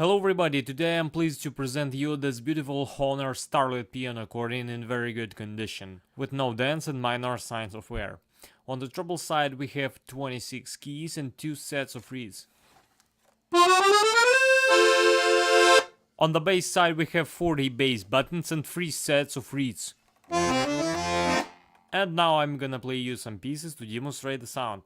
Hello everybody, today I'm pleased to present you this beautiful Hohner Starlet piano accordion in very good condition, with no dents and minor signs of wear. On the treble side we have 26 keys and 2 sets of reeds. On the bass side we have 40 bass buttons and 3 sets of reeds. And now I'm gonna play you some pieces to demonstrate the sound.